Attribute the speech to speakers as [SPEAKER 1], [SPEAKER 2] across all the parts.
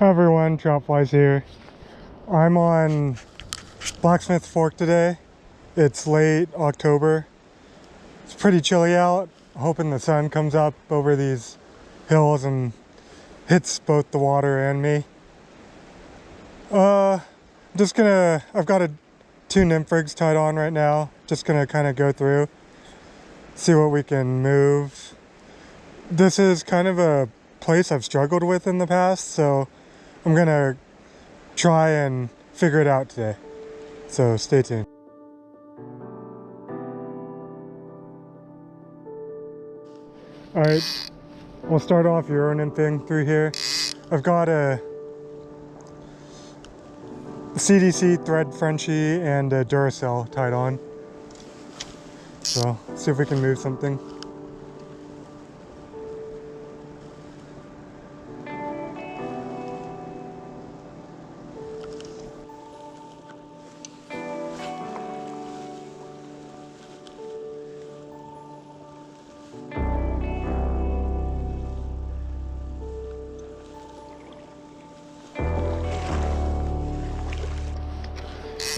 [SPEAKER 1] Hi everyone, Trout Flies here. I'm on Blacksmith Fork today. It's late October. It's pretty chilly out. Hoping the sun comes up over these hills and hits both the water and me. I've got two nymph rigs tied on right now. Just gonna kind of go through, see what we can move. This is kind of a place I've struggled with in the past, so I'm gonna try and figure it out today. So stay tuned. Alright, we'll start off Euro nymphing through here. I've got a CDC thread Frenchie and a Duracell tied on. So see if we can move something.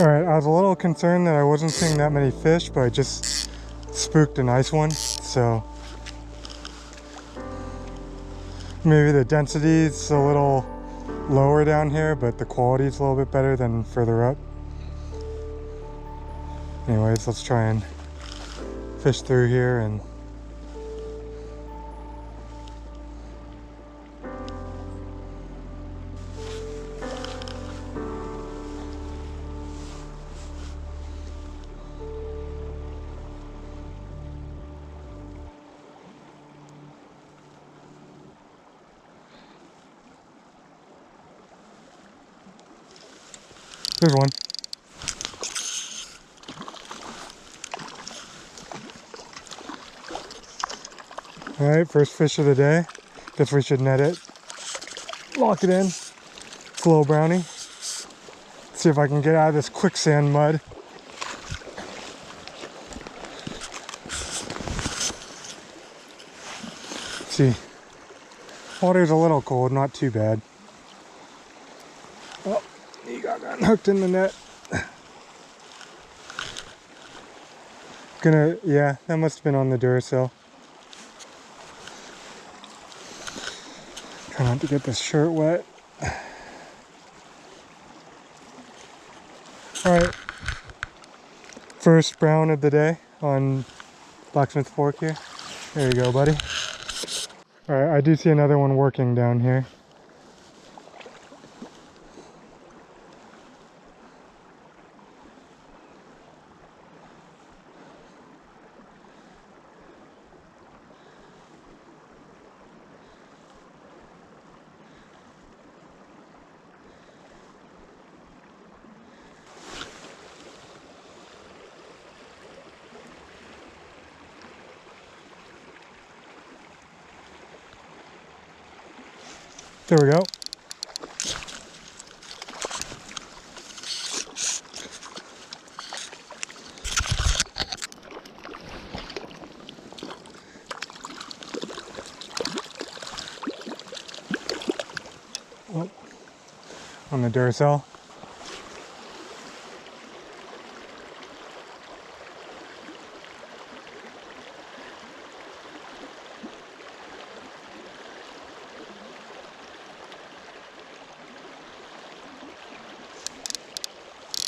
[SPEAKER 1] Alright, I was a little concerned that I wasn't seeing that many fish, but I just spooked a nice one, so maybe the density's a little lower down here, but the quality's a little bit better than further up. Anyways, let's try and fish through here and there's one. Alright, first fish of the day. Guess we should net it. Lock it in. It's a little brownie. See if I can get out of this quicksand mud. See, water's a little cold, not too bad. Oh, he got hooked in the net. Yeah, that must have been on the Duracell. Try not to get this shirt wet. Alright, first brown of the day on Blacksmith Fork here. There you go, buddy. Alright, I do see another one working down here. There we go. Oh, on the Duracell.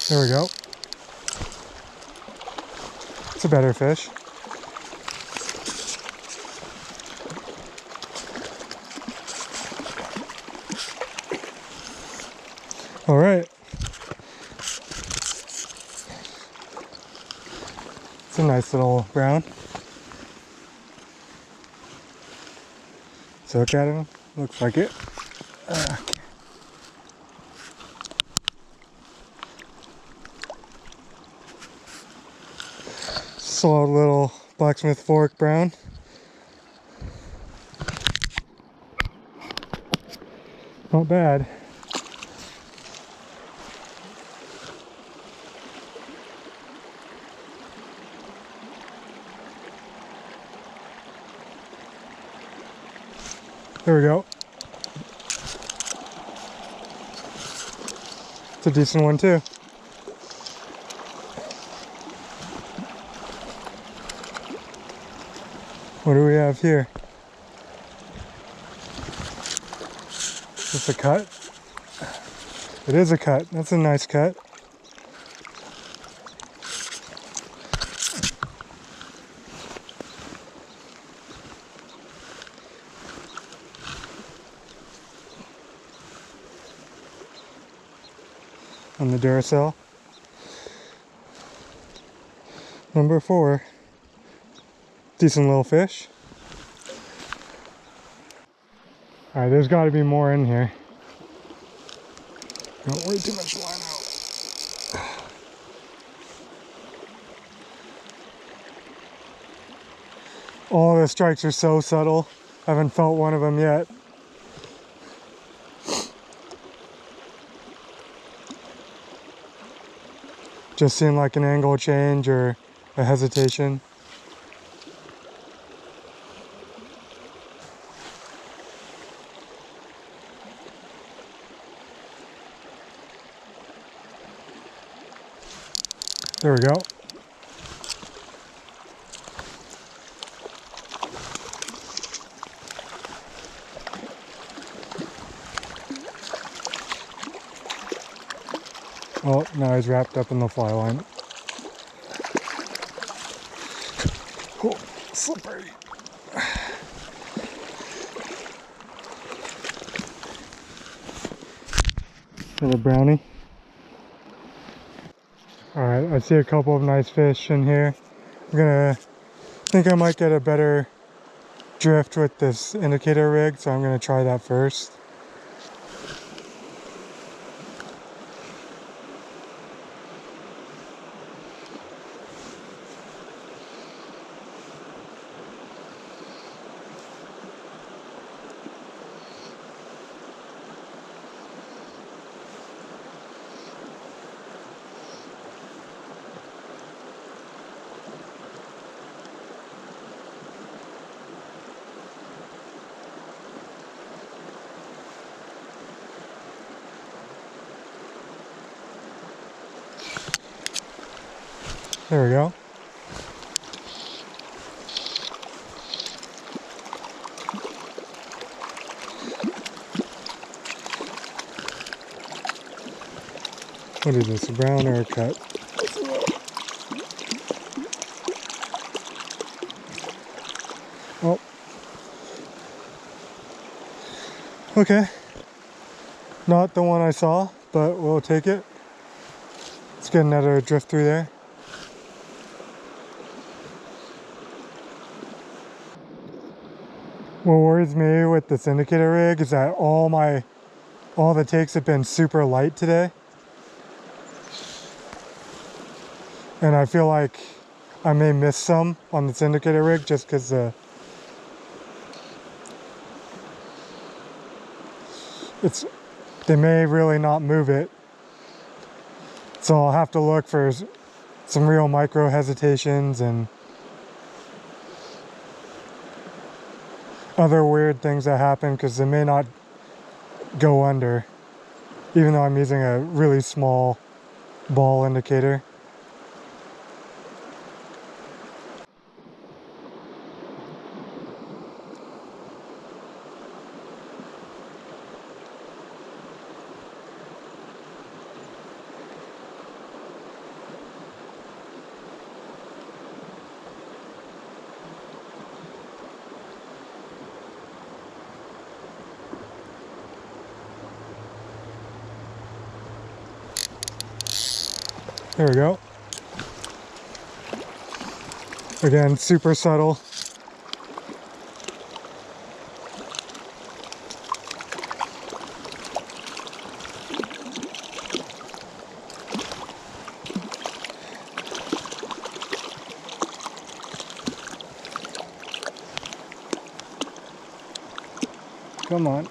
[SPEAKER 1] There we go. It's a better fish. All right. It's a nice little brown. Let's look at him. Looks like it. Solid little Blacksmith Fork brown. Not bad. There we go. It's a decent one too. What do we have here? Is this a cut? It is a cut. That's a nice cut. On the Duracell. Number 4. Decent little fish. Alright, there's got to be more in here. Got way too much line out. All the strikes are so subtle. I haven't felt one of them yet. Just seemed like an angle change or a hesitation. There we go. Oh, now he's wrapped up in the fly line. Oh, slippery. Little brownie. Alright, I see a couple of nice fish in here. I think I might get a better drift with this indicator rig, so I'm gonna try that first. There we go. What is this, a brown or a cut? Oh. Okay. Not the one I saw, but we'll take it. Let's get another drift through there. What worries me with this indicator rig is that all the takes have been super light today. And I feel like I may miss some on this indicator rig just because they may really not move it. So I'll have to look for some real micro hesitations and other weird things that happen because they may not go under, even though I'm using a really small ball indicator. There we go. Again, super subtle. Come on.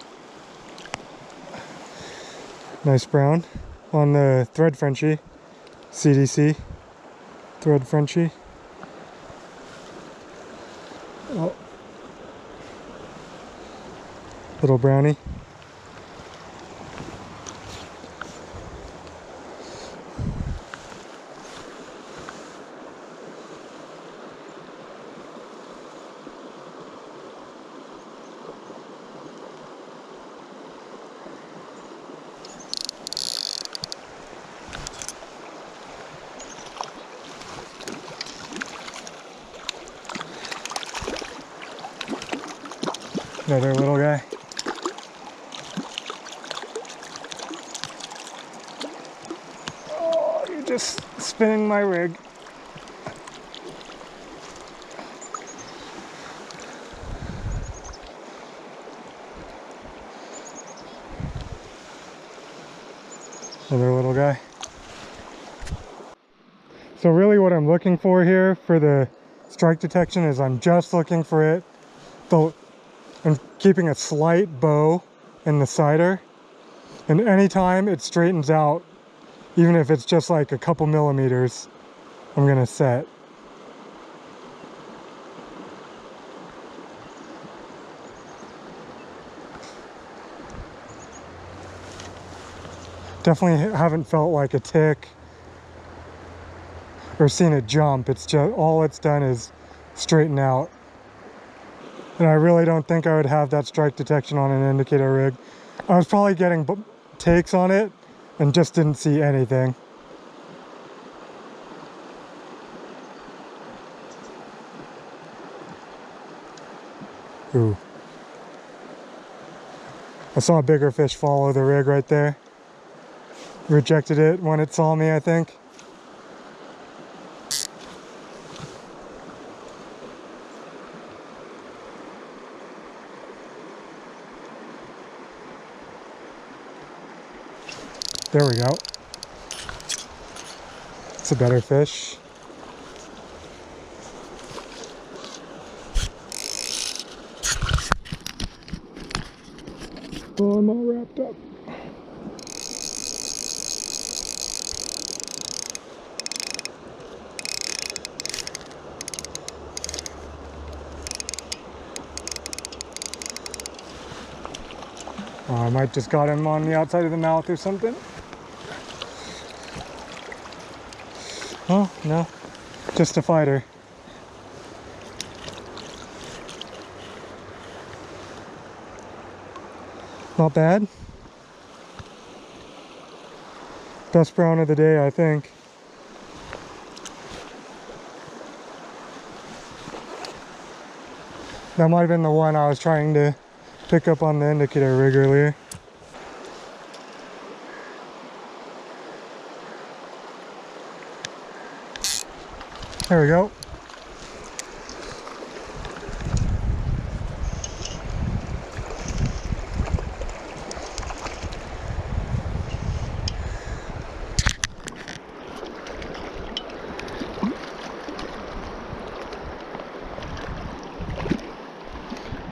[SPEAKER 1] Nice brown on the thread Frenchie. CDC thread Frenchie. Oh. Little brownie. Another little guy. Oh, you're just spinning my rig. Another little guy. So really what I'm looking for here for the strike detection is I'm just looking for it. I'm keeping a slight bow in the sighter, and anytime it straightens out, even if it's just like a couple millimeters, I'm gonna set. Definitely haven't felt like a tick or seen it jump. It's just all it's done is straighten out. And I really don't think I would have that strike detection on an indicator rig. I was probably getting takes on it and just didn't see anything. Ooh. I saw a bigger fish follow the rig right there. Rejected it when it saw me, I think. There we go. It's a better fish. Oh, I'm all wrapped up. Oh, I might just got him on the outside of the mouth or something. Oh, no. Just a fighter. Not bad. Best brown of the day, I think. That might have been the one I was trying to pick up on the indicator rig earlier. There we go.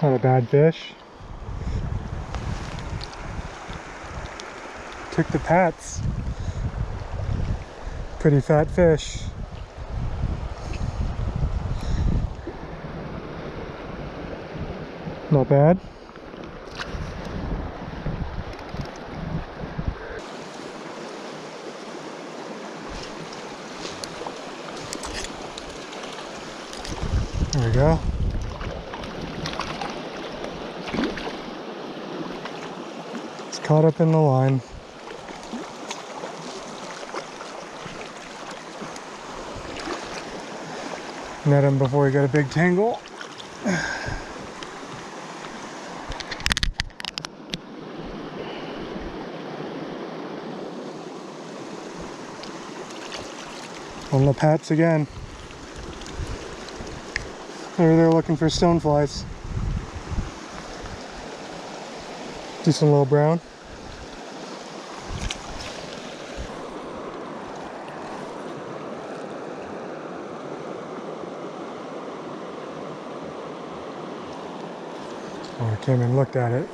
[SPEAKER 1] Not a bad fish. Took the pats. Pretty fat fish. Not bad. There we go. It's caught up in the line. Net him before we get a big tangle. On the pats again. Maybe they're looking for stoneflies. Decent little brown. Oh, I came and looked at it.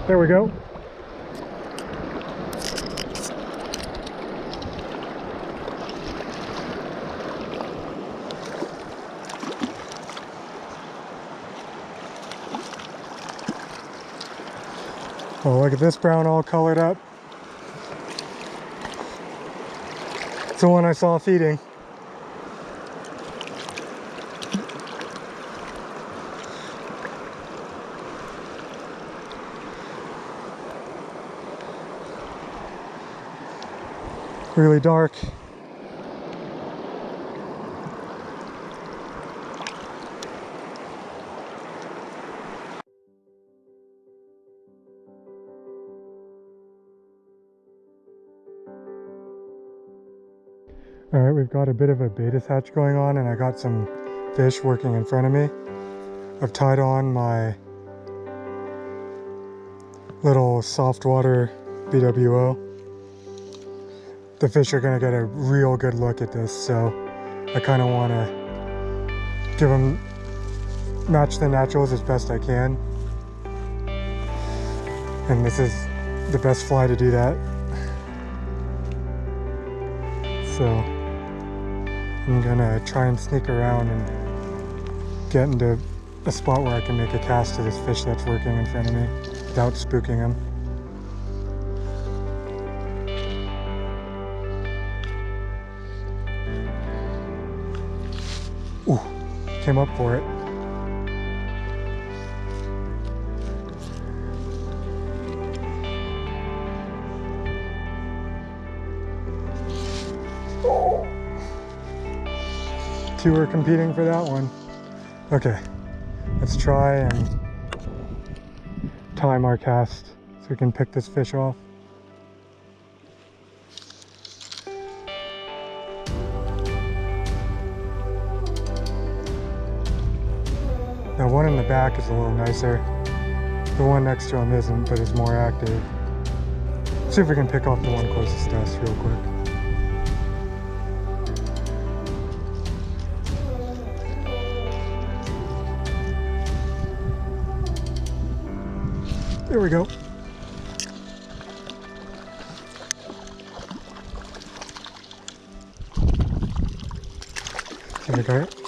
[SPEAKER 1] There we go. Oh, look at this brown all colored up. the one I saw feeding. Really dark. Alright, we've got a bit of a beta hatch going on, and I got some fish working in front of me. I've tied on my little soft water BWO. The fish are going to get a real good look at this, so I kind of want to give them, match the naturals as best I can. And this is the best fly to do that. So I'm gonna try and sneak around and get into a spot where I can make a cast to this fish that's working in front of me without spooking him. Ooh, came up for it. Two are competing for that one. Okay, let's try and time our cast so we can pick this fish off. The one in the back is a little nicer. The one next to him isn't, but is more active. See if we can pick off the one closest to us real quick. There we go.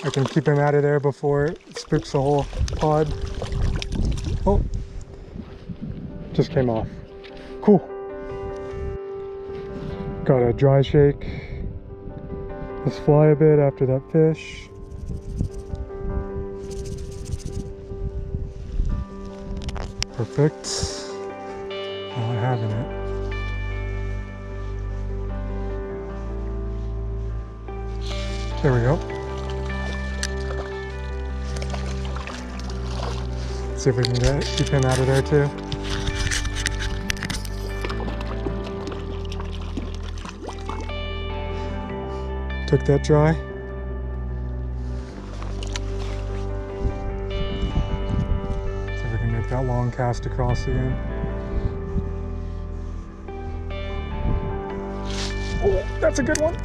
[SPEAKER 1] I can keep him out of there before it spooks the whole pod. Oh, just came off. Cool. Got a dry shake. Let's fly a bit after that fish. Perfect. All I have in it. There we go. See if we can keep him out of there too. Took that dry. That long cast across again. Oh, that's a good one.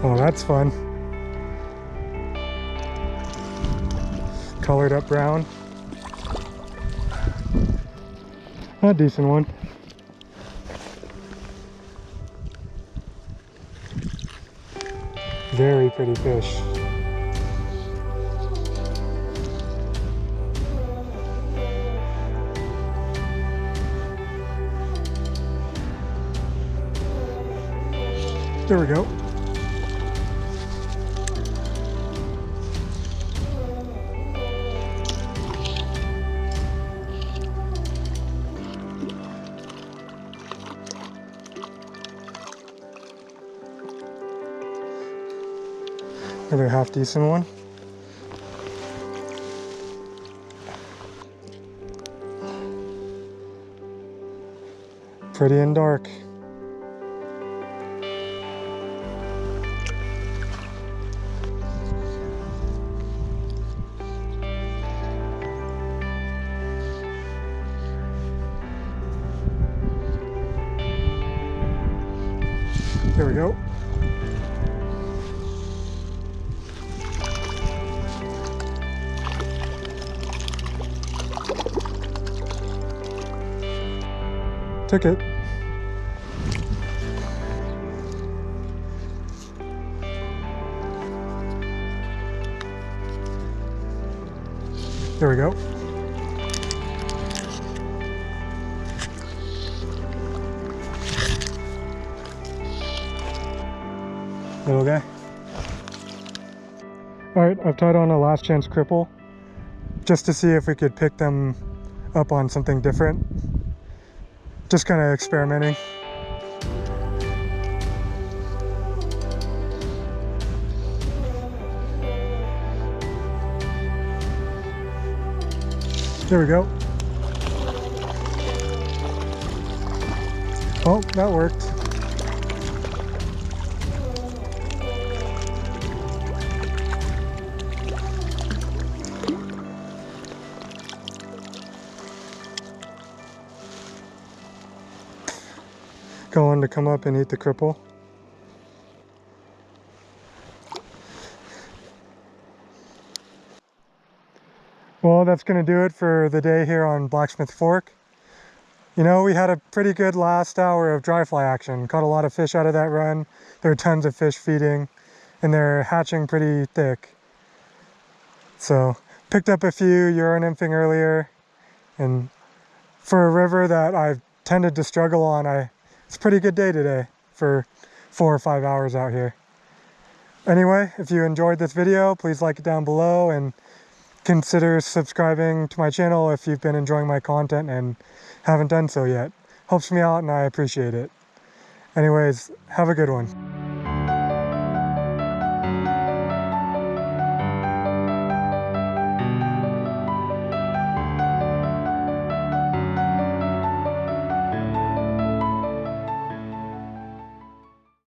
[SPEAKER 1] Oh, that's fun. Colored up brown. A decent one. Very pretty fish. There we go. Another half decent one. Pretty and dark. There we go. Took it. There we go. Little guy. Alright, I've tied on a last chance cripple just to see if we could pick them up on something different. Just kind of experimenting. There we go. Oh, that worked. Going to come up and eat the cripple. Well, that's going to do it for the day here on Blacksmith Fork. You know, we had a pretty good last hour of dry fly action. Caught a lot of fish out of that run. There are tons of fish feeding, and they're hatching pretty thick. So, picked up a few Euro nymphing earlier, and for a river that I've tended to struggle on, it's a pretty good day today for 4 or 5 hours out here. Anyway, if you enjoyed this video, please like it down below and consider subscribing to my channel if you've been enjoying my content and haven't done so yet. Helps me out and I appreciate it. Anyways, have a good one.